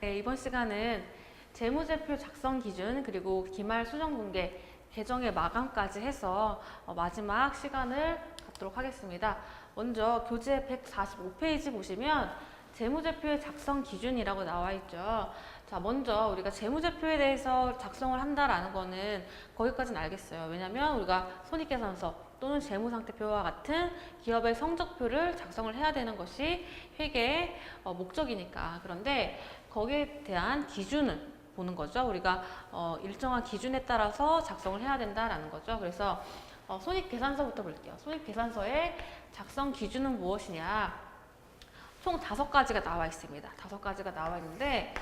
네, 이번 시간은 재무제표 작성 기준 그리고 기말 수정 공개 개정의 마감까지 해서 마지막 시간을 갖도록 하겠습니다. 먼저 교재 145페이지 보시면 재무제표의 작성 기준이라고 나와 있죠. 자, 먼저 우리가 재무제표에 대해서 작성을 한다라는 거는 거기까지는 알겠어요. 왜냐면 우리가 손익계산서 또는 재무상태표와 같은 기업의 성적표를 작성을 해야 되는 것이 회계의 목적이니까. 그런데 거기에 대한 기준을 보는 거죠. 우리가 일정한 기준에 따라서 작성을 해야 된다라는 거죠. 그래서 손익계산서부터 볼게요. 손익계산서의 작성 기준은 무엇이냐? 총 5가지가 나와 있습니다. 5가지가 나와 있는데,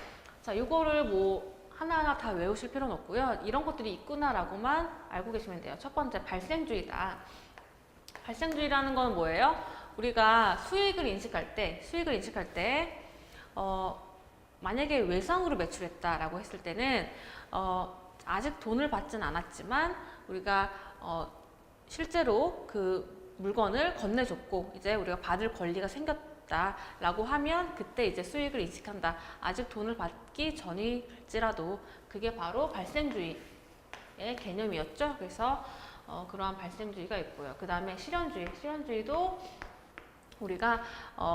자, 이거를 뭐 하나하나 다 외우실 필요는 없고요. 이런 것들이 있구나라고만 알고 계시면 돼요. 첫 번째, 발생주의다. 발생주의라는 건 뭐예요? 우리가 수익을 인식할 때, 만약에 외상으로 매출했다라고 했을 때는, 아직 돈을 받진 않았지만, 우리가, 실제로 그 물건을 건네줬고, 이제 우리가 받을 권리가 생겼다라고 하면, 그때 이제 수익을 인식한다. 아직 돈을 받기 전일지라도, 그게 바로 발생주의의 개념이었죠. 그래서, 그러한 발생주의가 있고요. 그 다음에 실현주의도 우리가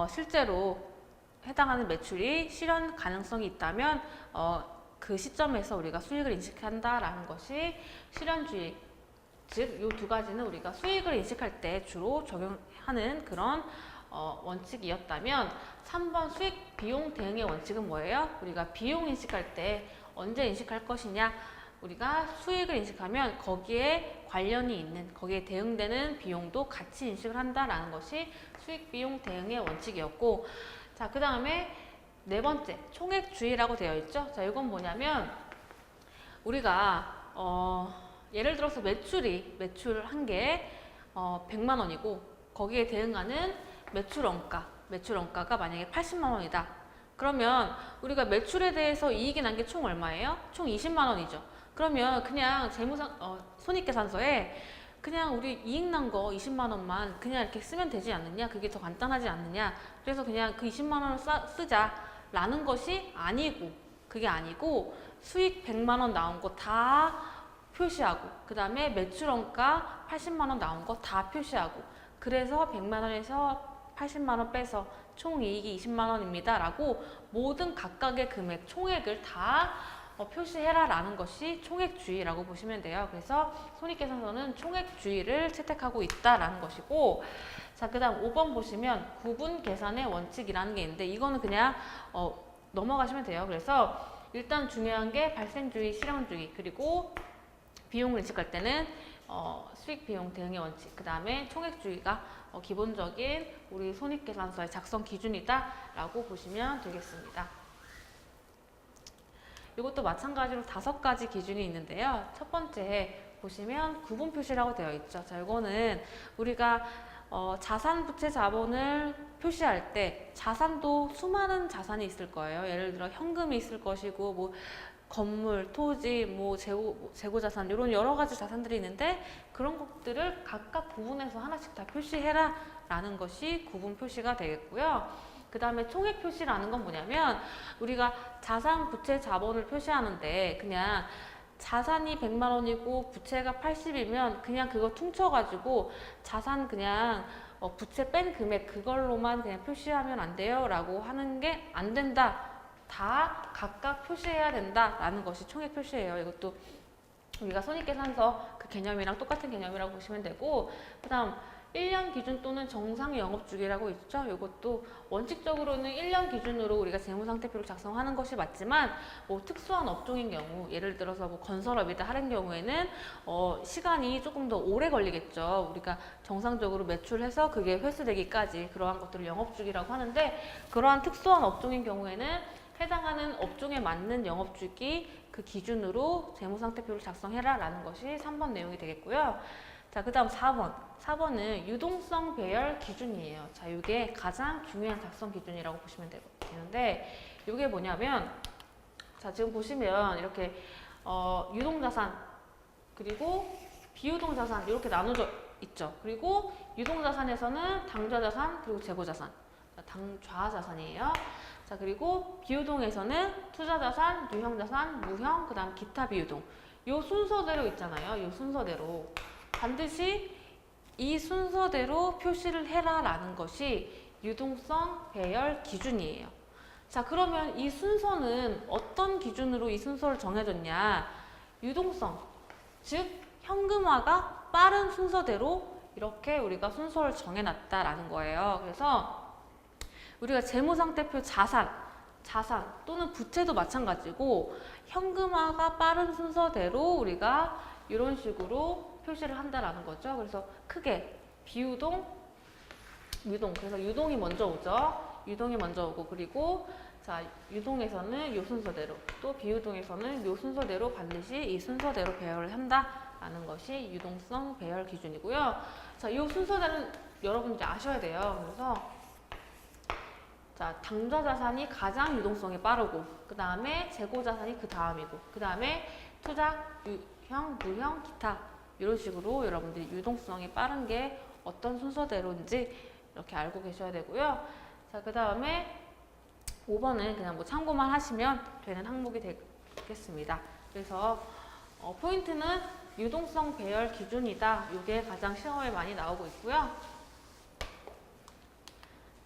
실제로 해당하는 매출이 실현 가능성이 있다면 그 시점에서 우리가 수익을 인식한다라는 것이 실현주의. 즉, 이 2가지는 우리가 수익을 인식할 때 주로 적용하는 그런 원칙이었다면 3번 수익 비용 대응의 원칙은 뭐예요? 우리가 비용 인식할 때 언제 인식할 것이냐? 우리가 수익을 인식하면 거기에 관련이 있는, 거기에 대응되는 비용도 같이 인식을 한다라는 것이 수익 비용 대응의 원칙이었고, 자, 그 다음에 4번째, 총액주의라고 되어 있죠. 자, 이건 뭐냐면 우리가 예를 들어서 매출 한 개에 100만 원이고 거기에 대응하는 매출 원가가 만약에 80만 원이다. 그러면 우리가 매출에 대해서 이익이 난 게 총 얼마예요? 총 20만 원이죠. 그러면 그냥 손익계산서에 그냥 우리 이익 난 거 20만 원만 그냥 이렇게 쓰면 되지 않느냐? 그게 더 간단하지 않느냐? 그래서 그냥 그 20만 원을 쓰자라는 것이 아니고, 그게 아니고 수익 100만 원 나온 거 다 표시하고, 그 다음에 매출 원가 80만 원 나온 거 다 표시하고, 그래서 100만 원에서 80만 원 빼서 총 이익이 20만 원입니다 라고 모든 각각의 금액, 총액을 다 표시해라 라는 것이 총액주의라고 보시면 돼요. 그래서 손익계산서는 총액주의를 채택하고 있다라는 것이고, 자, 그 다음 5번 보시면 구분 계산의 원칙이라는 게 있는데, 이거는 그냥 넘어가시면 돼요. 그래서 일단 중요한 게 발생주의, 실현주의, 그리고 비용을 인식할 때는 수익 비용 대응의 원칙, 그 다음에 총액주의가 기본적인 우리 손익계산서의 작성 기준이다 라고 보시면 되겠습니다. 이것도 마찬가지로 5가지 기준이 있는데요. 첫 번째 보시면 구분 표시라고 되어 있죠. 자, 이거는 우리가 자산, 부채, 자본을 표시할 때 자산도 수많은 자산이 있을 거예요. 예를 들어 현금이 있을 것이고, 뭐 건물, 토지, 뭐 재고 자산, 이런 여러 가지 자산들이 있는데 그런 것들을 각각 구분해서 하나씩 다 표시해라 라는 것이 구분 표시가 되겠고요. 그 다음에 총액 표시라는 건 뭐냐면 우리가 자산, 부채, 자본을 표시하는데 그냥 자산이 100만 원이고 부채가 80이면 그냥 그거 퉁쳐가지고 자산 그냥 부채 뺀 금액 그걸로만 그냥 표시하면 안 돼요 라고 하는 게 안 된다. 다 각각 표시해야 된다 라는 것이 총액 표시예요. 이것도 우리가 손익계산서 그 개념이랑 똑같은 개념이라고 보시면 되고, 그 다음 1년 기준 또는 정상 영업주기라고 있죠. 이것도 원칙적으로는 1년 기준으로 우리가 재무상태표를 작성하는 것이 맞지만, 뭐 특수한 업종인 경우, 예를 들어서 뭐 건설업이다 하는 경우에는 시간이 조금 더 오래 걸리겠죠. 우리가 정상적으로 매출해서 그게 회수되기까지 그러한 것들을 영업주기라고 하는데, 그러한 특수한 업종인 경우에는 해당하는 업종에 맞는 영업주기 그 기준으로 재무상태표를 작성해라 라는 것이 3번 내용이 되겠고요. 자, 그 다음 4번은 유동성 배열 기준이에요. 자, 이게 가장 중요한 작성 기준이라고 보시면 되는데, 이게 뭐냐면, 자, 지금 보시면 이렇게 유동자산 그리고 비유동자산 이렇게 나눠져 있죠. 그리고 유동자산에서는 당좌자산 그리고 재고자산, 당좌자산이에요. 자, 그리고 비유동에서는 투자자산, 유형자산, 무형, 그 다음 기타 비유동. 요 순서대로 있잖아요. 요 순서대로. 반드시 이 순서대로 표시를 해라 라는 것이 유동성 배열 기준이에요. 자, 그러면 이 순서는 어떤 기준으로 이 순서를 정해졌냐? 유동성, 즉 현금화가 빠른 순서대로 이렇게 우리가 순서를 정해놨다라는 거예요. 그래서 우리가 재무상태표 자산 또는 부채도 마찬가지고 현금화가 빠른 순서대로 우리가 이런 식으로 표시를 한다라는 거죠. 그래서 크게 비유동, 유동. 그래서 유동이 먼저 오죠. 유동이 먼저 오고, 그리고 자, 유동에서는 요 순서대로, 또 비유동에서는 요 순서대로 반드시 이 순서대로 배열을 한다라는 것이 유동성 배열 기준이고요. 자, 요 순서대로는 여러분 이제 아셔야 돼요. 그래서 자, 당좌자산이 가장 유동성이 빠르고, 그 다음에 재고자산이 그 다음이고, 그 다음에 투자, 유형, 무형, 기타 이런 식으로 여러분들이 유동성이 빠른 게 어떤 순서대로인지 이렇게 알고 계셔야 되고요. 자, 그 다음에 5번은 그냥 뭐 참고만 하시면 되는 항목이 되겠습니다. 그래서 포인트는 유동성 배열 기준이다. 이게 가장 시험에 많이 나오고 있고요.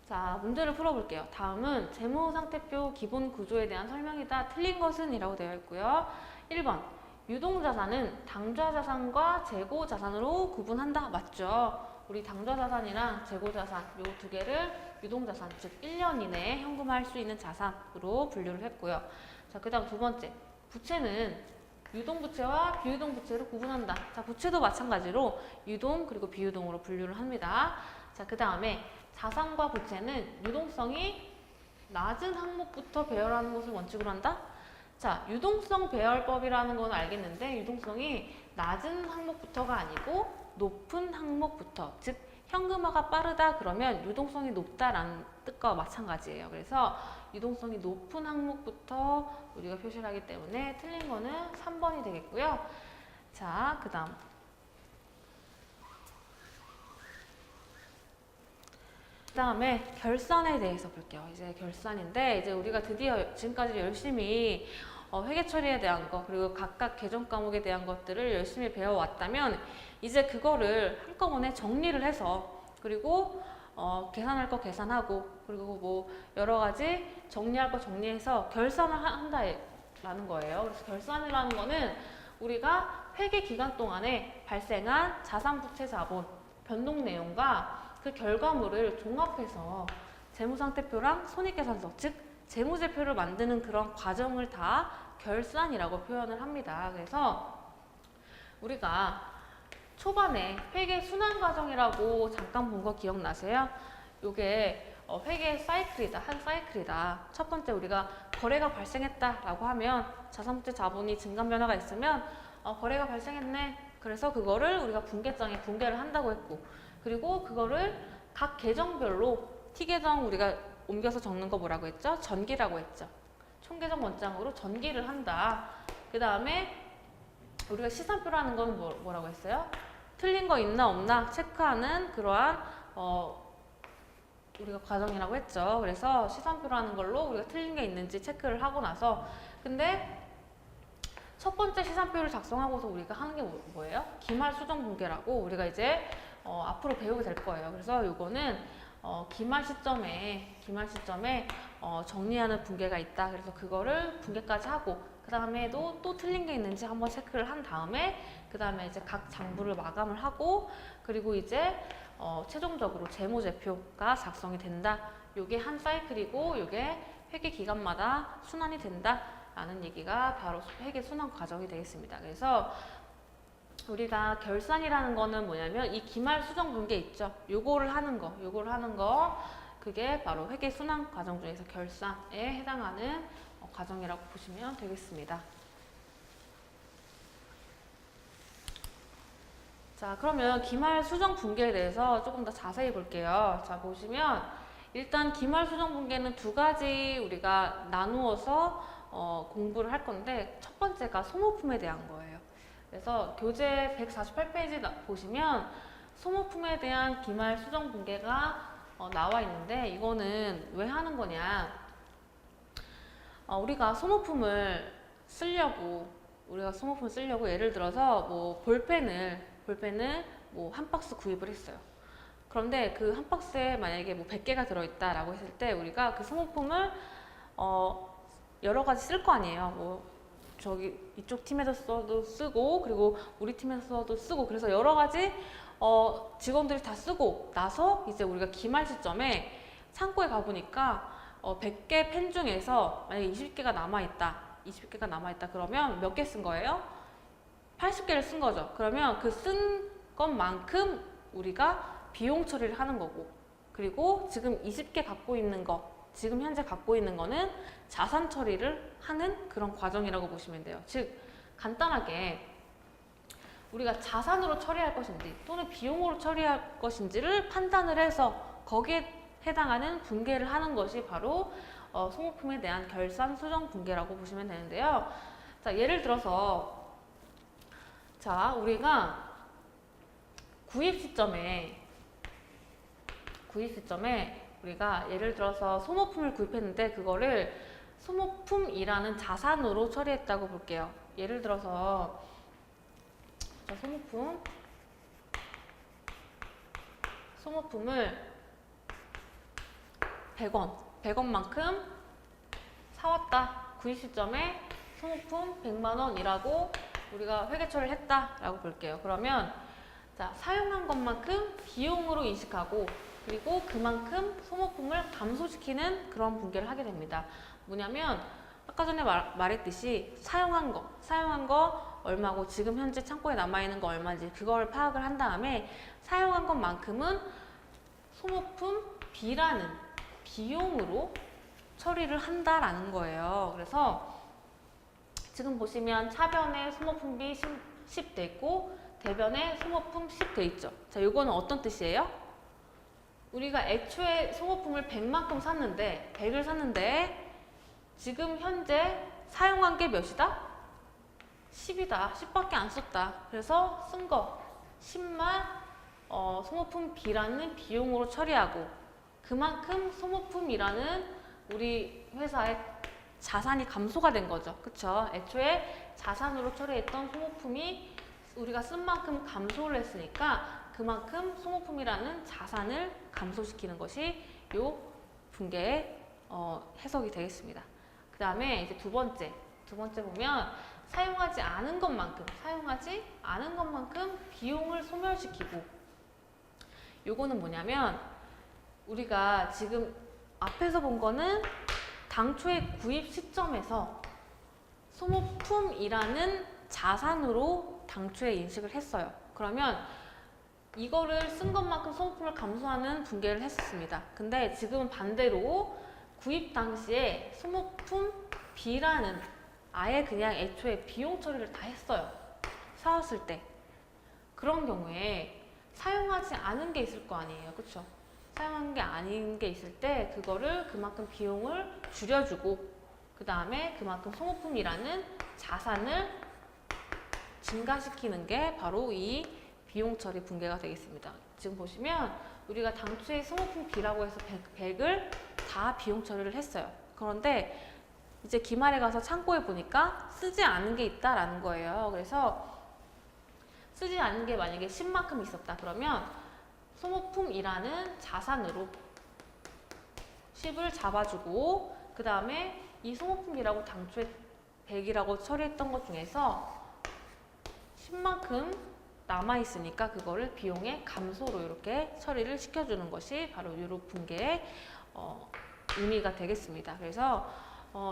자, 문제를 풀어볼게요. 다음은 재무상태표 기본 구조에 대한 설명이다. 틀린 것은 이라고 되어 있고요. 1번, 유동자산은 당좌자산과 재고자산으로 구분한다. 맞죠? 우리 당좌자산이랑 재고자산 요 두 개를 유동자산, 즉 1년 이내에 현금화할 수 있는 자산으로 분류를 했고요. 자, 그 다음 두 번째, 부채는 유동부채와 비유동부채로 구분한다. 자, 부채도 마찬가지로 유동 그리고 비유동으로 분류를 합니다. 자, 그 다음에 자산과 부채는 유동성이 낮은 항목부터 배열하는 것을 원칙으로 한다. 자, 유동성 배열법이라는 건 알겠는데 유동성이 낮은 항목부터가 아니고 높은 항목부터, 즉 현금화가 빠르다 그러면 유동성이 높다라는 뜻과 마찬가지예요. 그래서 유동성이 높은 항목부터 우리가 표시를 하기 때문에 틀린 거는 3번이 되겠고요. 자, 그 다음에 결산에 대해서 볼게요. 이제 결산인데, 이제 우리가 드디어 지금까지 열심히 회계 처리에 대한 거, 그리고 각각 계정 과목에 대한 것들을 열심히 배워왔다면 이제 그거를 한꺼번에 정리를 해서, 그리고 계산할 거 계산하고, 그리고 뭐 여러 가지 정리할 거 정리해서 결산을 한다라는 거예요. 그래서 결산이라는 거는 우리가 회계 기간 동안에 발생한 자산, 부채, 자본, 변동 내용과 그 결과물을 종합해서 재무상태표랑 손익계산서, 즉 재무제표를 만드는 그런 과정을 다 결산이라고 표현을 합니다. 그래서 우리가 초반에 회계 순환 과정이라고 잠깐 본 거 기억나세요? 요게 회계 사이클이다, 한 사이클이다. 첫 번째, 우리가 거래가 발생했다라고 하면 자산부채 자본이 증감 변화가 있으면 거래가 발생했네. 그래서 그거를 우리가 분계장에 분계를 한다고 했고, 그리고 그거를 각 계정별로 T계정 우리가 옮겨서 적는 거 뭐라고 했죠? 전기라고 했죠. 총계정 원장으로 전기를 한다. 그 다음에 우리가 시산표라는 건 뭐라고 했어요? 틀린 거 있나 없나 체크하는 그러한 우리가 과정이라고 했죠. 그래서 시산표라는 걸로 우리가 틀린 게 있는지 체크를 하고 나서, 근데 첫 번째 시산표를 작성하고서 우리가 하는 게 뭐예요? 기말 수정 분계라고 우리가 이제 앞으로 배우게 될 거예요. 그래서 요거는 기말 시점에 정리하는 분계가 있다. 그래서 그거를 분계까지 하고, 그 다음에도 또 틀린 게 있는지 한번 체크를 한 다음에, 그 다음에 이제 각 장부를 마감을 하고, 그리고 이제 최종적으로 재무제표가 작성이 된다. 요게 한 사이클이고, 요게 회계 기간마다 순환이 된다 라는 얘기가 바로 회계 순환 과정이 되겠습니다. 그래서 우리가 결산이라는 거는 뭐냐면 이 기말 수정 분계 있죠. 요거를 하는 거 그게 바로 회계 순환 과정 중에서 결산에 해당하는 과정이라고 보시면 되겠습니다. 자, 그러면 기말 수정 분계에 대해서 조금 더 자세히 볼게요. 자, 보시면 일단 기말 수정 분계는 두 가지 우리가 나누어서 공부를 할 건데, 첫 번째가 소모품에 대한 거예요. 그래서 교재 148페이지 보시면 소모품에 대한 기말 수정 분계가 나와 있는데, 이거는 왜 하는 거냐? 우리가 소모품을 쓰려고 예를 들어서 뭐 볼펜을 뭐 한 박스 구입을 했어요. 그런데 그 한 박스에 만약에 뭐 100개가 들어있다라고 했을 때 우리가 그 소모품을 여러 가지 쓸 거 아니에요. 뭐 저기 이쪽 팀에서 써도 쓰고 그리고 우리 팀에서 써도 쓰고 그래서 여러 가지 직원들이 다 쓰고 나서 이제 우리가 기말 시점에 창고에 가보니까 100개 펜 중에서 만약에 20개가 남아있다 그러면 몇 개 쓴 거예요? 80개를 쓴 거죠. 그러면 그 쓴 것만큼 우리가 비용 처리를 하는 거고, 그리고 지금 지금 현재 갖고 있는 거는 자산 처리를 하는 그런 과정이라고 보시면 돼요. 즉 간단하게 우리가 자산으로 처리할 것인지 또는 비용으로 처리할 것인지를 판단을 해서 거기에 해당하는 분계를 하는 것이 바로 소모품에 대한 결산 수정 분계라고 보시면 되는데요. 자, 예를 들어서 우리가 구입 시점에 우리가 예를 들어서 소모품을 구입했는데 그거를 소모품이라는 자산으로 처리했다고 볼게요. 예를 들어서 소모품을 100원만큼 사왔다. 구입 시점에 소모품 100만 원이라고 우리가 회계 처리를 했다라고 볼게요. 그러면 사용한 것만큼 비용으로 인식하고 그리고 그만큼 소모품을 감소시키는 그런 분계를 하게 됩니다. 뭐냐면 아까 전에 말했듯이 사용한 거 얼마고 지금 현재 창고에 남아있는 거 얼마인지 그걸 파악을 한 다음에 사용한 것만큼은 소모품 B라는 비용으로 처리를 한다라는 거예요. 그래서 지금 보시면 차변에 소모품 B 10 돼 있고 대변에 소모품 10 돼 있죠. 자, 요거는 어떤 뜻이에요? 우리가 애초에 소모품을 100만큼 샀는데 100을 샀는데 지금 현재 사용한 게 몇이다? 10이다. 10밖에 안 썼다. 그래서 쓴 거 10만 소모품 B라는 비용으로 처리하고 그만큼 소모품이라는 우리 회사의 자산이 감소가 된 거죠. 그쵸? 애초에 자산으로 처리했던 소모품이 우리가 쓴 만큼 감소를 했으니까 그만큼 소모품이라는 자산을 감소시키는 것이 요 분계의 해석이 되겠습니다. 그 다음에 이제 두 번째 보면 사용하지 않은 것만큼 비용을 소멸시키고, 요거는 뭐냐면 우리가 지금 앞에서 본 거는 당초의 구입 시점에서 소모품이라는 자산으로 당초에 인식을 했어요. 그러면 이거를 쓴 것만큼 소모품을 감소하는 분계를 했었습니다. 근데 지금은 반대로 구입 당시에 소모품 B라는 아예 그냥 애초에 비용 처리를 다 했어요. 사왔을 때. 그런 경우에 사용하지 않은 게 있을 거 아니에요. 그쵸? 사용한 게 아닌 게 있을 때 그거를 그만큼 비용을 줄여주고 그 다음에 그만큼 소모품이라는 자산을 증가시키는 게 바로 이 비용 처리 분계가 되겠습니다. 지금 보시면 우리가 당초에 소모품 B라고 해서 100을 다 비용 처리를 했어요. 그런데 이제 기말에 가서 창고에 보니까 쓰지 않은 게 있다라는 거예요. 그래서 쓰지 않은 게 만약에 10만큼 있었다. 그러면 소모품이라는 자산으로 10을 잡아주고 그 다음에 이 소모품이라고 당초에 100이라고 처리했던 것 중에서 10만큼 남아있으니까 그거를 비용의 감소로 이렇게 처리를 시켜주는 것이 바로 이런 분계의 의미가 되겠습니다. 그래서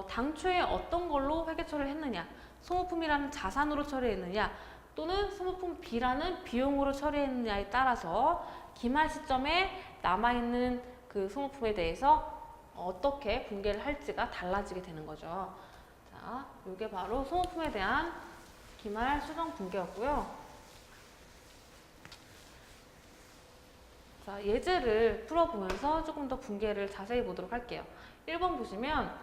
당초에 어떤 걸로 회계 처리를 했느냐, 소모품이라는 자산으로 처리했느냐 또는 소모품 B라는 비용으로 처리했느냐에 따라서 기말 시점에 남아있는 그 소모품에 대해서 어떻게 분계를 할지가 달라지게 되는 거죠. 자, 이게 바로 소모품에 대한 기말 수정 분계였고요. 자, 예제를 풀어보면서 조금 더 분계를 자세히 보도록 할게요. 1번 보시면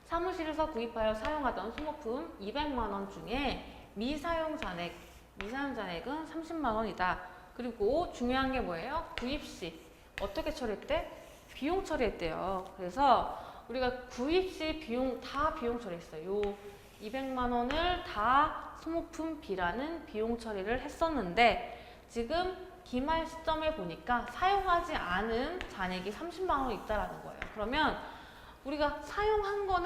사무실에서 구입하여 사용하던 소모품 200만 원 중에 미사용 잔액은 30만 원이다. 그리고 중요한 게 뭐예요? 구입 시 어떻게 처리했대? 비용 처리했대요. 그래서 우리가 구입 시 비용 다 비용 처리했어요. 요 200만 원을 다 소모품비라는 비용 처리를 했었는데 지금 기말 시점에 보니까 사용하지 않은 잔액이 30만 원이 있다라는 거예요. 그러면 우리가 사용한 거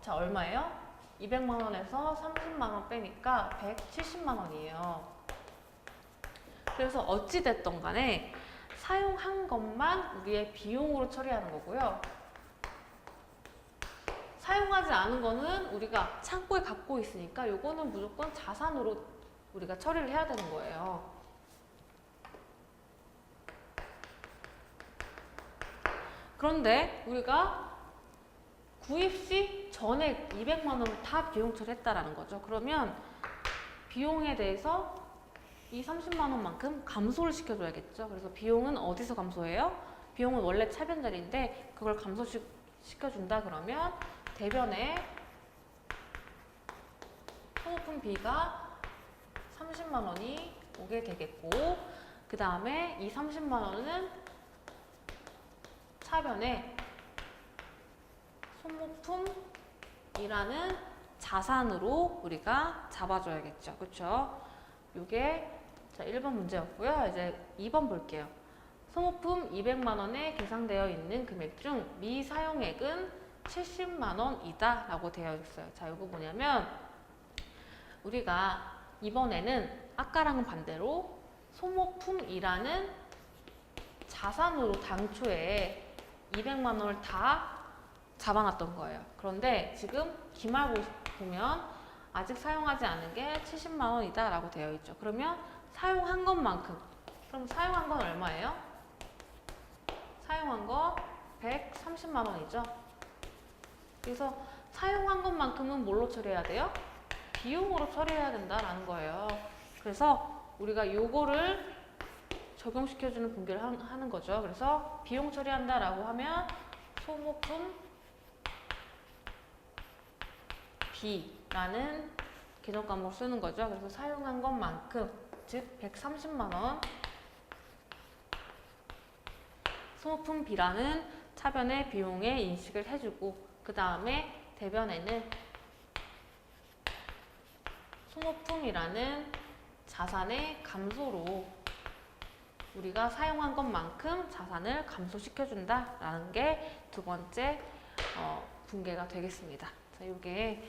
자 얼마예요? 200만 원에서 30만 원 빼니까 170만 원이에요. 그래서 어찌 됐던 간에 사용한 것만 우리의 비용으로 처리하는 거고요. 사용하지 않은 거는 우리가 창고에 갖고 있으니까 요거는 무조건 자산으로 우리가 처리를 해야 되는 거예요. 그런데 우리가 구입 시 전액 200만 원을 다 비용 처리했다라는 거죠. 그러면 비용에 대해서 이 30만 원만큼 감소를 시켜줘야겠죠. 그래서 비용은 어디서 감소해요? 비용은 원래 차변자리인데 그걸 감소시켜준다 그러면 대변에 소모품비가 30만 원이 오게 되겠고 그 다음에 이 30만 원은 차변에 소모품이라는 자산으로 우리가 잡아줘야겠죠. 그렇죠? 요게 자 1번 문제였고요. 이제 2번 볼게요. 소모품 200만 원에 계상되어 있는 금액 중 미사용액은 70만 원이다 라고 되어 있어요. 자, 이거 뭐냐면 우리가 이번에는 아까랑은 반대로 소모품이라는 자산으로 당초에 200만 원을 다 잡아놨던 거예요. 그런데 지금 기말 보면 아직 사용하지 않은 게 70만 원이다 라고 되어 있죠. 그러면 사용한 것만큼 그럼 사용한 건 얼마예요? 사용한 거 130만 원이죠. 그래서 사용한 것만큼은 뭘로 처리해야 돼요? 비용으로 처리해야 된다라는 거예요. 그래서 우리가 요거를 적용시켜주는 분기를 하는 거죠. 그래서 비용 처리한다라고 하면 소모품 B라는 계정 과목을 쓰는 거죠. 그래서 사용한 것만큼 즉 130만 원 소모품 B라는 차변의 비용에 인식을 해주고 그 다음에 대변에는 소모품이라는 자산의 감소로 우리가 사용한 것만큼 자산을 감소시켜준다라는 게 두 번째 분계가 되겠습니다. 자, 이게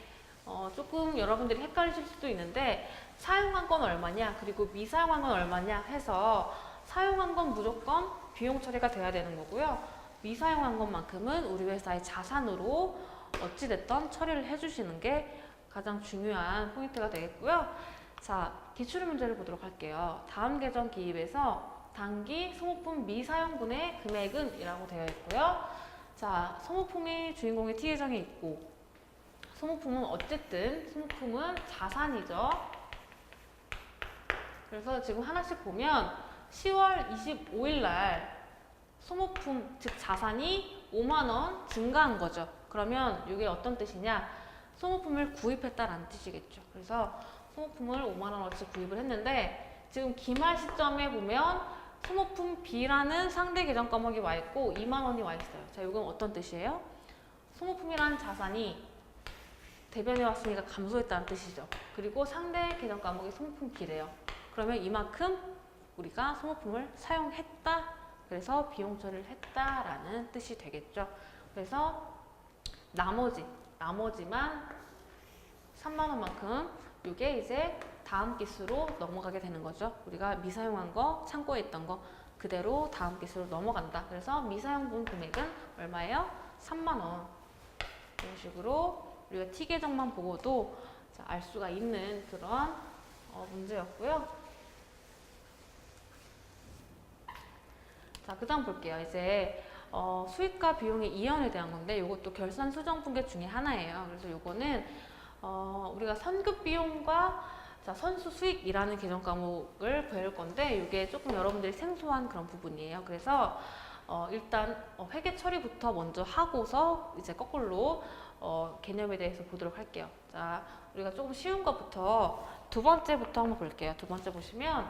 조금 여러분들이 헷갈리실 수도 있는데 사용한 건 얼마냐 그리고 미사용한 건 얼마냐 해서 사용한 건 무조건 비용 처리가 돼야 되는 거고요. 미사용한 것만큼은 우리 회사의 자산으로 어찌됐든 처리를 해주시는 게 가장 중요한 포인트가 되겠고요. 자, 기출의 문제를 보도록 할게요. 다음 계정 기입에서 단기 소모품 미사용분의 금액은 이라고 되어 있고요. 자, 소모품이 주인공의 T 계정에 있고 소모품은 어쨌든 소모품은 자산이죠. 그래서 지금 하나씩 보면 10월 25일 날 소모품 즉 자산이 5만 원 증가한 거죠. 그러면 이게 어떤 뜻이냐? 소모품을 구입했다라는 뜻이겠죠. 그래서 소모품을 5만 원어치 구입을 했는데 지금 기말 시점에 보면 소모품 B라는 상대 계정 과목이 와 있고 2만 원이 와 있어요. 자, 이건 어떤 뜻이에요? 소모품이라는 자산이 대변에 왔으니까 감소했다는 뜻이죠. 그리고 상대 계정 과목이 소모품 B래요. 그러면 이만큼 우리가 소모품을 사용했다. 그래서 비용 처리를 했다라는 뜻이 되겠죠. 그래서 나머지만 3만 원만큼 이게 이제 다음 기수로 넘어가게 되는 거죠. 우리가 미사용한 거, 창고에 있던 거 그대로 다음 기수로 넘어간다. 그래서 미사용분 금액은 얼마예요? 3만 원. 이런 식으로 우리가 T 계정만 보고도 알 수가 있는 그런 문제였고요. 자, 그 다음 볼게요. 이제 수익과 비용의 이연에 대한 건데 이것도 결산 수정 분계 중에 하나예요. 그래서 이거는 우리가 선급 비용과 자, 선수 수익이라는 계정 과목을 배울 건데 이게 조금 여러분들이 생소한 그런 부분이에요. 그래서 일단 회계 처리부터 먼저 하고서 이제 거꾸로 개념에 대해서 보도록 할게요. 자, 우리가 조금 쉬운 것부터 두 번째부터 한번 볼게요. 두 번째 보시면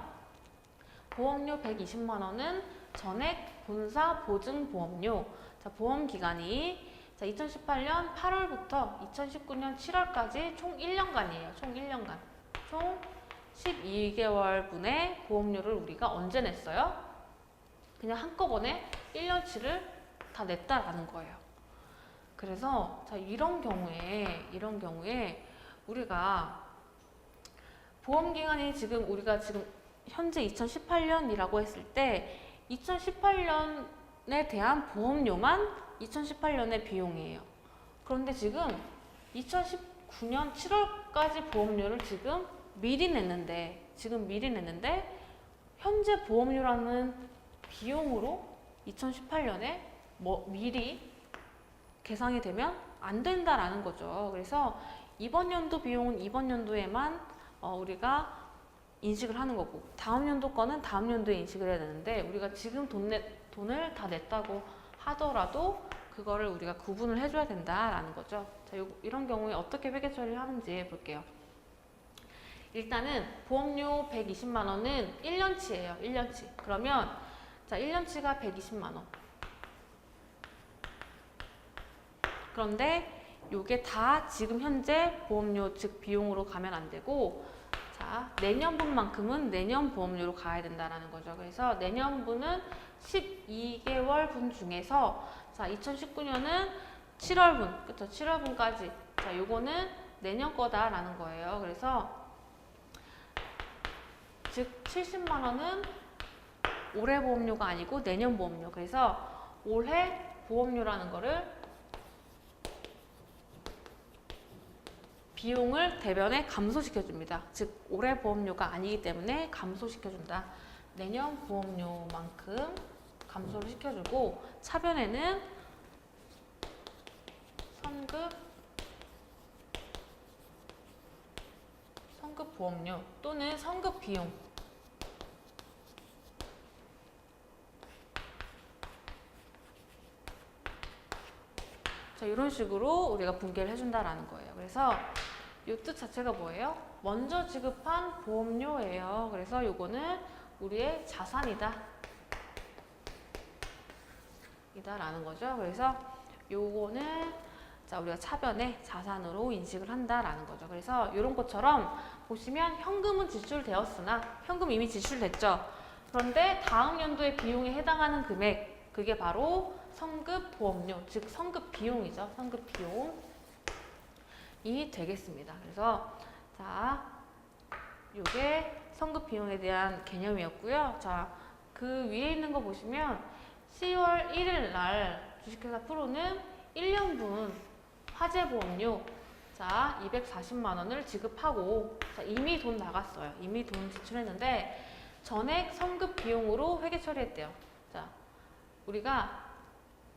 보험료 120만 원은 전액 본사 보증 보험료. 자, 보험 기간이 자, 2018년 8월부터 2019년 7월까지 총 1년간이에요. 총 1년간. 총 12개월분의 보험료를 우리가 언제 냈어요? 그냥 한꺼번에 1년치를 다 냈다라는 거예요. 그래서 자, 이런 경우에 우리가 보험 기간이 지금 우리가 지금 현재 2018년이라고 했을 때 2018년에 대한 보험료만 2018년의 비용이에요. 그런데 지금 2019년 7월까지 보험료를 지금 미리 냈는데 현재 보험료라는 비용으로 2018년에 미리 계산이 되면 안 된다라는 거죠. 그래서 이번 연도 비용은 이번 연도에만 우리가 인식을 하는 거고, 다음 연도 거는 다음 연도에 인식을 해야 되는데, 우리가 지금 돈을 다 냈다고 하더라도 그거를 우리가 구분을 해줘야 된다라는 거죠. 자, 이런 경우에 어떻게 회계 처리를 하는지 볼게요. 일단은 보험료 120만 원은 1년치예요. 1년치. 그러면 자, 1년치가 120만 원. 그런데 요게 다 지금 현재 보험료 즉 비용으로 가면 안 되고, 자, 내년분만큼은 내년 보험료로 가야 된다라는 거죠. 그래서 내년분은 12개월 분 중에서 자, 2019년은 7월분, 그쵸? 7월분까지. 자, 요거는 내년 거다라는 거예요. 그래서 즉 70만 원은 올해 보험료가 아니고 내년 보험료. 그래서 올해 보험료라는 거를 비용을 대변에 감소시켜줍니다. 즉 올해 보험료가 아니기 때문에 감소시켜준다. 내년 보험료만큼 감소를 시켜주고, 차변에는 선급 보험료 또는 선급 비용, 자, 이런 식으로 우리가 분개를 해준다라는 거예요. 그래서 이 뜻 자체가 뭐예요? 먼저 지급한 보험료예요. 그래서 요거는 우리의 자산이다. 라는 거죠. 그래서 요거는 자, 우리가 차변에 자산으로 인식을 한다라는 거죠. 그래서 이런 것처럼 보시면 현금은 지출되었으나 현금 이미 지출됐죠. 그런데 다음 연도의 비용에 해당하는 금액, 그게 바로 선급 보험료, 즉 선급 비용이죠. 선급 비용이 되겠습니다. 그래서 자, 요게 선급 비용에 대한 개념이었고요. 자, 그 위에 있는 거 보시면 10월 1일 날 주식회사 프로는 1년분 화재보험료 자 240만 원을 지급하고, 자, 이미 돈 나갔어요. 이미 돈 지출했는데 전액 선급 비용으로 회계 처리했대요. 자, 우리가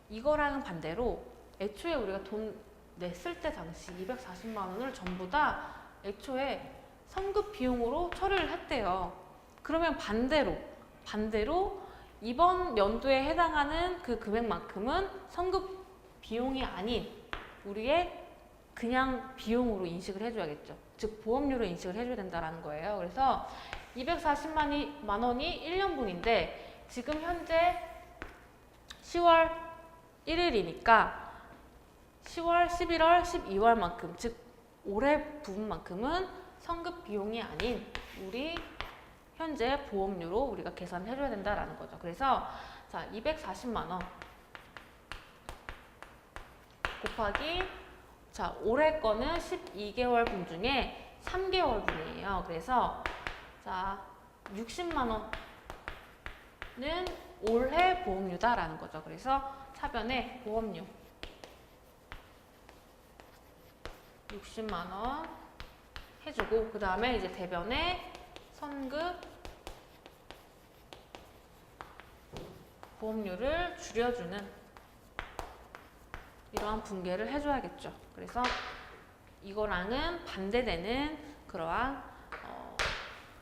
이거랑은 반대로 애초에 우리가 돈 냈을 때 당시 240만 원을 전부 다 애초에 선급 비용으로 처리를 했대요. 그러면 반대로 이번 연도에 해당하는 그 금액만큼은 선급 비용이 아닌 우리의 그냥 비용으로 인식을 해줘야겠죠. 즉 보험료로 인식을 해줘야 된다는 거예요. 그래서 240만 원이 1년분인데 지금 현재 10월 1일이니까 10월, 11월, 12월만큼, 즉 올해 부분만큼은 선급 비용이 아닌 우리 현재 보험료로 우리가 계산을 해줘야 된다라는 거죠. 그래서 자, 240만 원 곱하기 자, 올해 거는 12개월 분 중에 3개월 분이에요. 그래서 자, 60만 원은 올해 보험료다라는 거죠. 그래서 차변에 보험료 60만 원 해주고, 그 다음에 이제 대변에 선급 보험료를 줄여주는 이러한 분개를 해줘야겠죠. 그래서 이거랑은 반대되는 그러한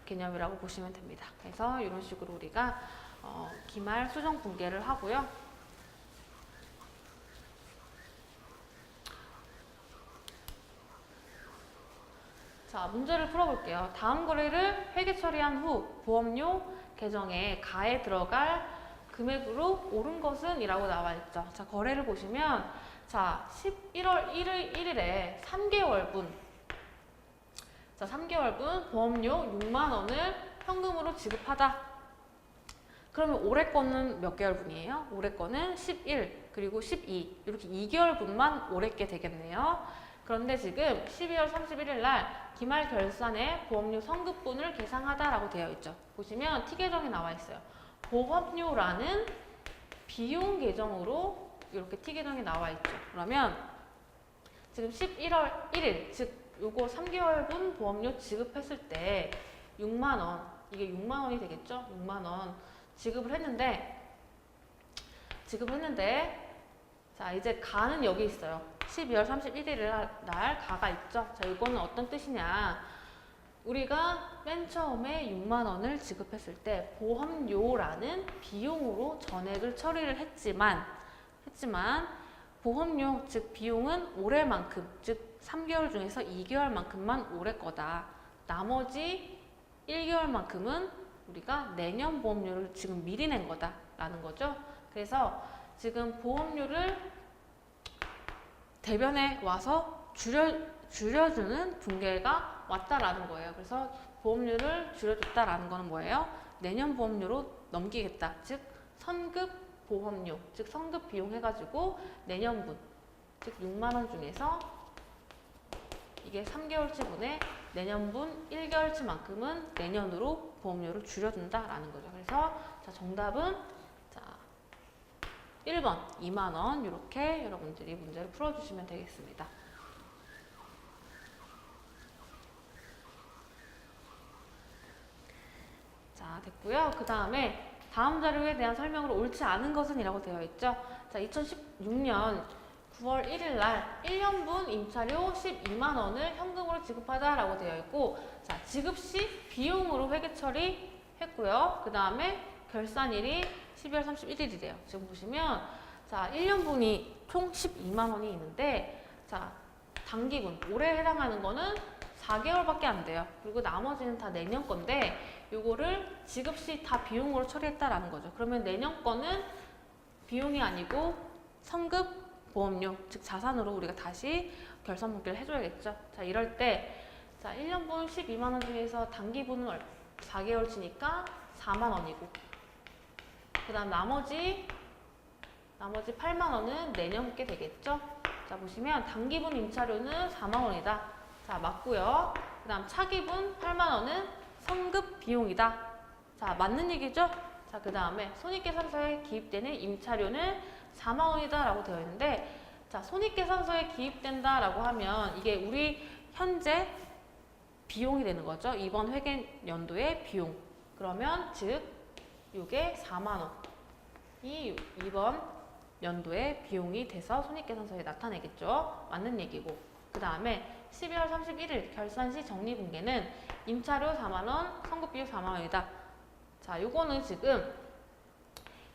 개념이라고 보시면 됩니다. 그래서 이런 식으로 우리가 기말 수정 분개를 하고요. 자, 문제를 풀어볼게요. 다음 거래를 회계 처리한 후 보험료 계정에 가에 들어갈 금액으로 오른 것은 이라고 나와 있죠. 자, 거래를 보시면 자, 11월 1일에 3개월분 자, 3개월분 보험료 6만 원을 현금으로 지급하다. 그러면 올해 거는 몇 개월분이에요? 올해 거는 11 그리고 12 이렇게 2개월분만 올해 게 되겠네요. 그런데 지금 12월 31일 날 기말 결산에 보험료 성급분을 계상하다라고 되어 있죠. 보시면 T 계정에 나와 있어요. 보험료라는 비용 계정으로 이렇게 T 계정에 나와 있죠. 그러면 지금 11월 1일 즉 요거 3개월분 보험료 지급했을 때 6만 원 이게 6만 원이 되겠죠? 6만 원 지급을 했는데 자, 이제 가는 여기 있어요. 12월 31일 날 가가 있죠. 자, 이거는 어떤 뜻이냐? 우리가 맨 처음에 6만 원을 지급했을 때 보험료라는 비용으로 전액을 처리를 했지만 보험료 즉 비용은 올해만큼 즉 3개월 중에서 2개월만큼만 올해 거다. 나머지 1개월만큼은 우리가 내년 보험료를 지금 미리 낸 거다라는 거죠. 그래서 지금 보험료를 대변에 와서 줄여주는 분계가 왔다라는 거예요. 그래서 보험료를 줄여줬다라는 거는 뭐예요? 내년 보험료로 넘기겠다. 즉 선급 보험료, 즉 선급 비용 해가지고 내년분, 즉 6만 원 중에서 이게 3개월치분에 내년분 1개월치만큼은 내년으로 보험료를 줄여준다라는 거죠. 그래서 자, 정답은 자 1번 2만 원 이렇게 여러분들이 문제를 풀어주시면 되겠습니다. 자, 됐고요. 그 다음에 다음 자료에 대한 설명으로 옳지 않은 것은 이라고 되어 있죠. 자, 2016년 9월 1일 날 1년분 임차료 12만 원을 현금으로 지급하다라고 되어 있고, 자, 지급 시 비용으로 회계 처리했고요. 그 다음에 결산일이 12월 31일이래요. 지금 보시면 자, 1년분이 총 12만 원이 있는데, 자, 단기분 올해 해당하는 거는 4개월밖에 안 돼요. 그리고 나머지는 다 내년 건데 요거를 지급 시 다 비용으로 처리했다라는 거죠. 그러면 내년 거는 비용이 아니고 선급 보험료, 즉 자산으로 우리가 다시 결산 분기를 해줘야겠죠. 자, 이럴 때 자, 1년분 12만 원 중에서 단기분은 4개월치니까 4만 원이고, 그 다음 나머지 8만 원은 내년 게 되겠죠. 자, 보시면 단기분 임차료는 4만 원이다. 자, 맞고요. 그 다음 차기분 8만 원은 선급 비용이다. 자, 맞는 얘기죠? 자, 그 다음에 손익계산서에 기입되는 임차료는 4만 원이다 라고 되어 있는데, 자, 손익계산서에 기입된다 라고 하면 이게 우리 현재 비용이 되는 거죠. 이번 회계 연도의 비용. 그러면 즉 이게 4만 원이 이번 연도의 비용이 돼서 손익계산서에 나타내겠죠. 맞는 얘기고. 그 다음에 12월 31일 결산 시 정리분계는 임차료 4만 원, 선급비용 4만 원이다. 자, 요거는 지금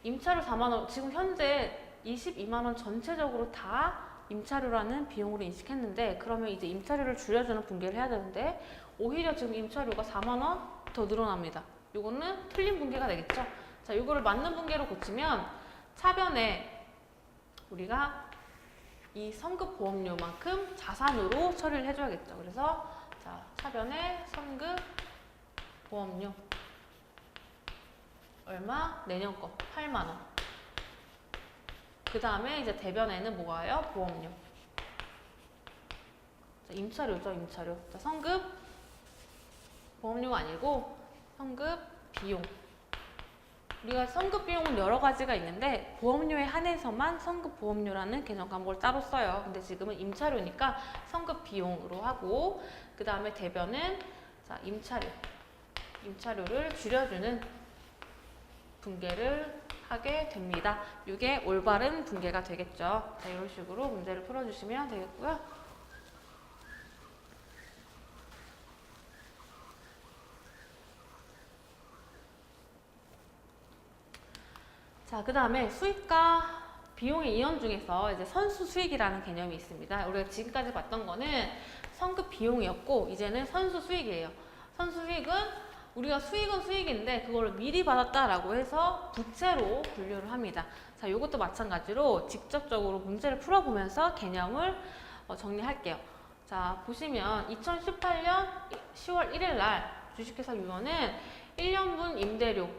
임차료 4만 원, 지금 현재 22만 원 전체적으로 다 임차료라는 비용으로 인식했는데, 그러면 이제 임차료를 줄여주는 분계를 해야 되는데 오히려 지금 임차료가 4만 원 더 늘어납니다. 요거는 틀린 분계가 되겠죠. 자, 요거를 맞는 분계로 고치면 차변에 우리가 이 선급 보험료만큼 자산으로 처리를 해줘야겠죠. 그래서 자, 차변에 선급 보험료 얼마? 내년 거 8만 원. 그 다음에 이제 대변에는 뭐가요? 보험료. 자, 임차료죠, 임차료. 자, 선급 보험료가 아니고 선급 비용. 우리가 선급 비용은 여러 가지가 있는데 보험료에 한해서만 선급 보험료라는 개정 과목을 따로 써요. 근데 지금은 임차료니까 선급 비용으로 하고, 그 다음에 대변은 자, 임차료를 줄여주는 분계를 하게 됩니다. 이게 올바른 분계가 되겠죠. 자, 이런 식으로 문제를 풀어주시면 되겠고요. 자, 그 다음에 수익과 비용의 이원 중에서 이제 선수 수익이라는 개념이 있습니다. 우리가 지금까지 봤던 거는 선급 비용이었고, 이제는 선수 수익이에요. 선수 수익은 우리가 수익은 수익인데 그걸 미리 받았다라고 해서 부채로 분류를 합니다. 자, 이것도 마찬가지로 직접적으로 문제를 풀어보면서 개념을 정리할게요. 자, 보시면 2018년 10월 1일 날 주식회사 유언은 1년분 임대료,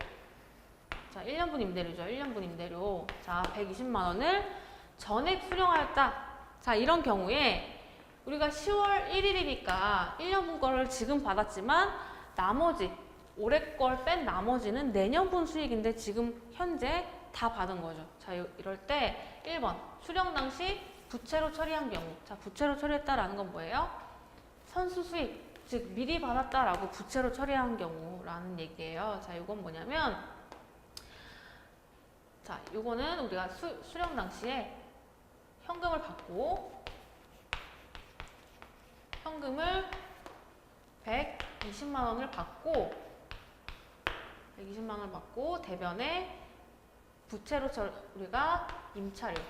자, 1년분 임대료죠. 1년분 임대료. 자, 120만 원을 전액 수령하였다. 자, 이런 경우에 우리가 10월 1일이니까 1년분 거를 지금 받았지만 나머지 올해 걸 뺀 나머지는 내년분 수익인데 지금 현재 다 받은 거죠. 자, 이럴 때 1번 수령 당시 부채로 처리한 경우. 자, 부채로 처리했다라는 건 뭐예요? 선수 수익, 즉 미리 받았다라고 부채로 처리한 경우라는 얘기예요. 자, 이건 뭐냐면, 자, 요거는 우리가 수령 당시에 현금을 받고 현금을 120만 원을 받고 120만 원을 받고 대변에 부채로 우리가 임차료,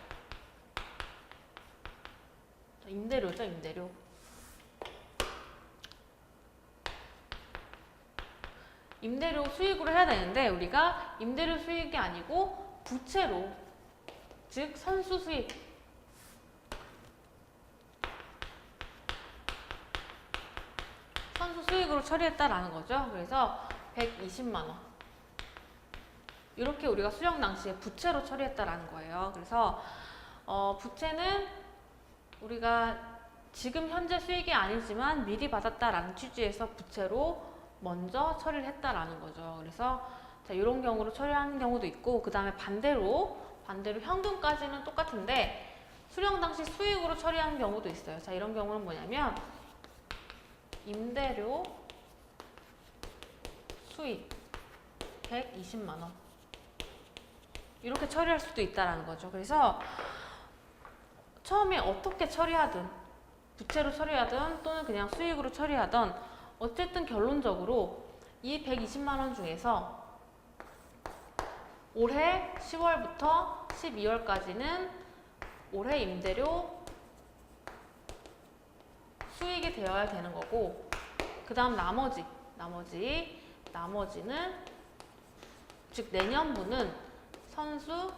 임대료죠, 임대료. 임대료 수익으로 해야 되는데 우리가 임대료 수익이 아니고 부채로, 즉 선수 수익, 선수 수익으로 처리했다라는 거죠. 그래서 120만 원. 이렇게 우리가 수령 당시에 부채로 처리했다라는 거예요. 그래서 부채는 우리가 지금 현재 수익이 아니지만 미리 받았다라는 취지에서 부채로 먼저 처리를 했다라는 거죠. 그래서 자, 이런 경우로 처리하는 경우도 있고, 그 다음에 반대로 현금까지는 똑같은데 수령 당시 수익으로 처리하는 경우도 있어요. 자, 이런 경우는 뭐냐면 임대료 수익 120만 원 이렇게 처리할 수도 있다라는 거죠. 그래서 처음에 어떻게 처리하든 부채로 처리하든 또는 그냥 수익으로 처리하든 어쨌든 결론적으로 이 120만 원 중에서 올해 10월부터 12월까지는 올해 임대료 수익이 되어야 되는 거고, 그 다음 나머지는 즉 내년분은 선수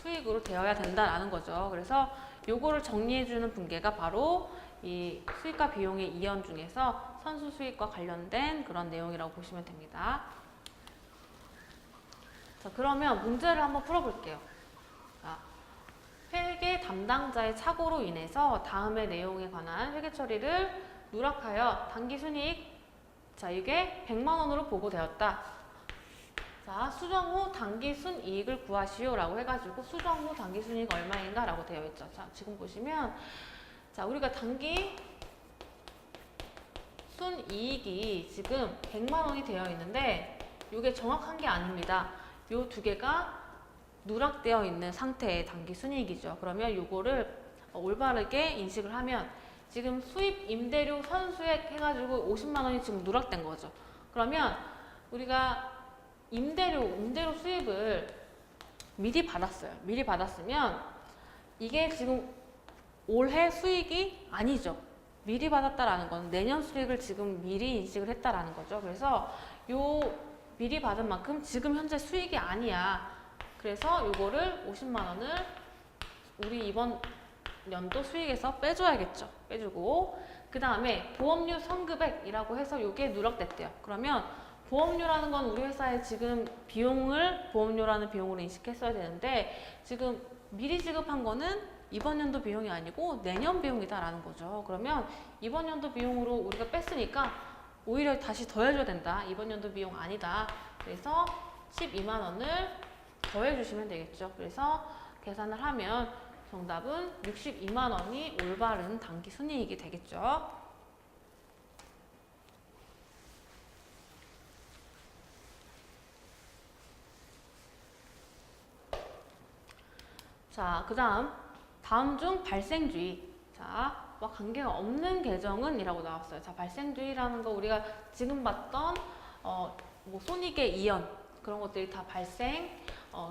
수익으로 되어야 된다라는 거죠. 그래서 요거를 정리해주는 분계가 바로 이 수익과 비용의 이연 중에서 선수 수익과 관련된 그런 내용이라고 보시면 됩니다. 자, 그러면 문제를 한번 풀어볼게요. 자, 회계 담당자의 착오로 인해서 다음의 내용에 관한 회계 처리를 누락하여 당기순이익, 자, 이게 100만 원으로 보고되었다. 자, 수정 후 당기순이익을 구하시오 라고 해가지고 수정 후 당기순이익 얼마인가 라고 되어 있죠. 자, 지금 보시면 자, 우리가 당기순이익이 지금 100만 원이 되어 있는데 이게 정확한 게 아닙니다. 요 두 개가 누락되어 있는 상태의 당기순이익이죠. 그러면 요거를 올바르게 인식을 하면 지금 수입 임대료 선수액 해가지고 50만 원이 지금 누락된 거죠. 그러면 우리가 임대료 수입을 미리 받았어요. 미리 받았으면 이게 지금 올해 수익이 아니죠. 미리 받았다라는 건 내년 수익을 지금 미리 인식을 했다라는 거죠. 그래서 요 미리 받은 만큼 지금 현재 수익이 아니야. 그래서 요거를 50만 원을 우리 이번 연도 수익에서 빼줘야겠죠. 빼주고 그 다음에 보험료 선급액이라고 해서 요게 누락됐대요. 그러면 보험료라는 건 우리 회사에 지금 보험료라는 비용으로 인식했어야 되는데 지금 미리 지급한 거는 이번 연도 비용이 아니고 내년 비용이다라는 거죠. 그러면 이번 연도 비용으로 우리가 뺐으니까 오히려 다시 더해줘야 된다. 이번 연도 비용 아니다. 그래서 12만 원을 더해주시면 되겠죠. 그래서 계산을 하면 정답은 62만 원이 올바른 당기순이익이 되겠죠. 자, 그 다음 중 발생주의. 자, 와 관계가 없는 계정은 이라고 나왔어요. 자, 발생주의라는 거 우리가 지금 봤던 뭐 손익의 이연 그런 것들이 다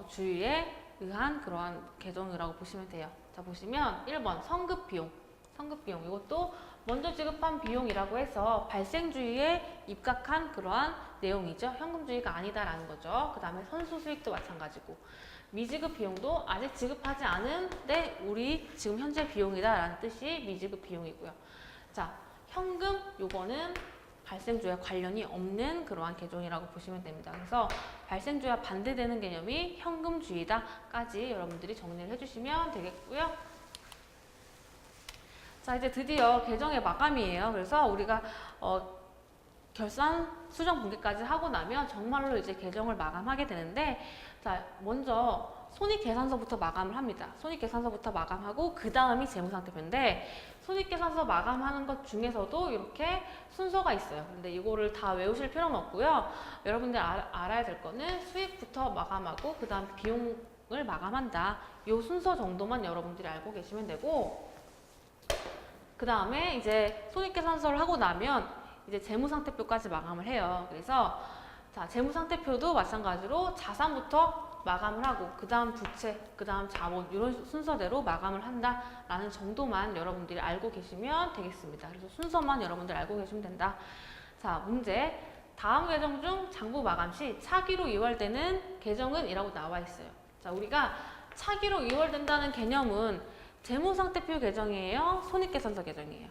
주의에 의한 그러한 계정이라고 보시면 돼요. 자, 보시면 1번 성급 비용. 성급 비용. 이것도 먼저 지급한 비용이라고 해서 발생주의에 입각한 그러한 내용이죠. 현금주의가 아니다라는 거죠. 그 다음에 선수 수익도 마찬가지고 미지급 비용도 아직 지급하지 않은데 우리 지금 현재 비용이다라는 뜻이 미지급 비용이고요. 자, 현금 요거는 발생주의와 관련이 없는 그러한 개정이라고 보시면 됩니다. 그래서 발생주의와 반대되는 개념이 현금주의다까지 여러분들이 정리를 해주시면 되겠고요. 자, 이제 드디어 개정의 마감이에요. 그래서 우리가 결산 수정 분기까지 하고 나면 정말로 이제 개정을 마감하게 되는데, 자, 먼저 손익계산서부터 마감을 합니다. 손익계산서부터 마감하고 그 다음이 재무상태표인데, 손익계산서 마감하는 것 중에서도 이렇게 순서가 있어요. 근데 이거를 다 외우실 필요는 없고요. 여러분들 알아야 될 거는 수익부터 마감하고 그 다음 비용을 마감한다. 이 순서 정도만 여러분들이 알고 계시면 되고, 그 다음에 이제 손익계산서를 하고 나면 이제 재무상태표까지 마감을 해요. 그래서 자, 재무상태표도 마찬가지로 자산부터 마감을 하고 그 다음 부채, 그 다음 자본 이런 순서대로 마감을 한다라는 정도만 여러분들이 알고 계시면 되겠습니다. 그래서 순서만 여러분들 알고 계시면 된다. 자, 문제. 다음 개정 중 장부 마감 시 차기로 이월되는 개정은 이라고 나와 있어요. 자, 우리가 차기로 이월된다는 개념은 재무상태표 개정이에요? 손익계산서 개정이에요?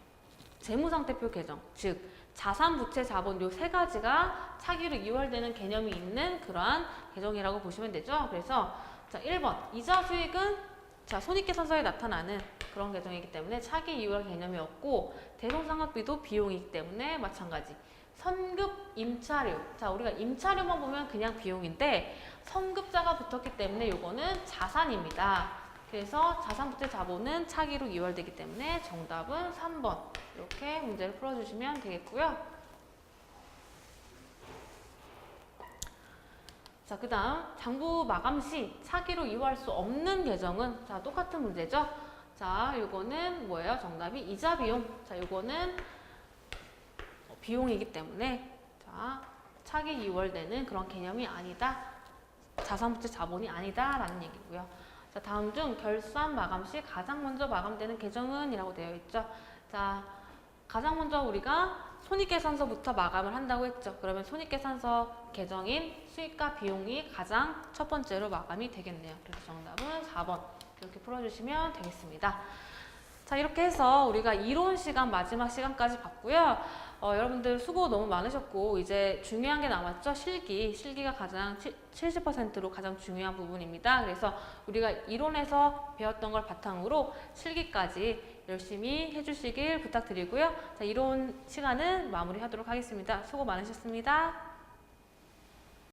재무상태표 개정, 즉 자산, 부채, 자본 요 세 가지가 차기로 이월되는 개념이 있는 그러한 개정이라고 보시면 되죠. 그래서 자, 1번 이자 수익은 자, 손익계산서에 나타나는 그런 개정이기 때문에 차기 이월 개념이 없고 대손상각비도 비용이기 때문에 마찬가지. 선급 임차료. 자, 우리가 임차료만 보면 그냥 비용인데 선급자가 붙었기 때문에 요거는 자산입니다. 그래서 자산, 부채, 자본은 차기로 이월되기 때문에 정답은 3번. 이렇게 문제를 풀어주시면 되겠고요. 자, 그 다음 장부 마감 시 차기로 이월할 수 없는 개정은 자, 똑같은 문제죠. 자, 요거는 뭐예요? 정답이 이자 비용. 자, 요거는 비용이기 때문에 자, 차기 이월되는 그런 개념이 아니다. 자산, 부채, 자본이 아니다 라는 얘기고요. 자, 다음 중 결산 마감 시 가장 먼저 마감되는 개정은 이라고 되어 있죠. 자, 가장 먼저 우리가 손익계산서부터 마감을 한다고 했죠. 그러면 손익계산서 개정인 수익과 비용이 가장 첫 번째로 마감이 되겠네요. 그래서 정답은 4번 이렇게 풀어주시면 되겠습니다. 자, 이렇게 해서 우리가 이론 시간 마지막 시간까지 봤고요. 여러분들 수고 너무 많으셨고 이제 중요한 게 남았죠. 실기가 가장 70%로 가장 중요한 부분입니다. 그래서 우리가 이론에서 배웠던 걸 바탕으로 실기까지 열심히 해주시길 부탁드리고요. 자, 이론 시간은 마무리하도록 하겠습니다. 수고 많으셨습니다.